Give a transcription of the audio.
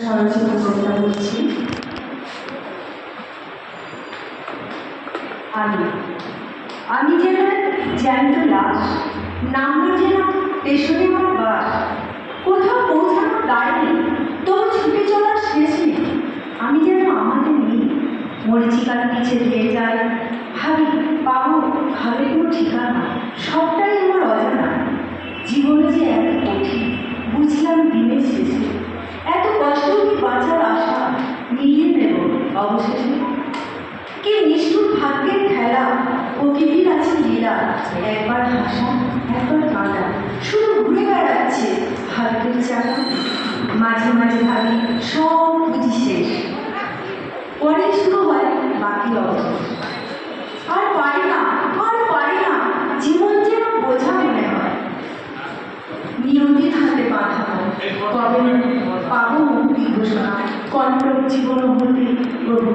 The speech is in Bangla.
সরস্বতী কবিতা বলছি। আমি আমি যেন জ্যান্ত লাশ, নামলো যেন পেছনে আমার বাস। কোথাও পৌঁছানোর গাড়ি নেই, তবু ছুটে চলার শেষ নেই। আমি যেন আমাদের নেই, মরিচিকার নিচে ধেয়ে যায়। ভাবি পাবো ভাবে কোনো ঠিকানা, সবটাই আমার অজানা। জীবনে যে এত কঠিন বুঝলাম দিনের শেষে, এত কষ্ট কি বাঁচার আশা মিলিয়ে নেব অবশেষে। কি নিষ্ঠুর ভাগ্যের খেলা, প্রকৃতির আছে লীলা। একবার হাসা একবার কাঁদা, শুধু ঘুরে বেড়াচ্ছে ভাগ্যের চাকা। মাঝে মাঝে ভাবি সব বুঝি শেষ, পরে শুরু হয় বাকি অবস্থা। আর পারি না, আর পারি না, জীবন যেন বোঝা মনে হয়। নিয়তির হাতে বাঁধানো, কবে পাবো মুক্তি ঘোষণা। কণ্টক জীবন হতে প্রভু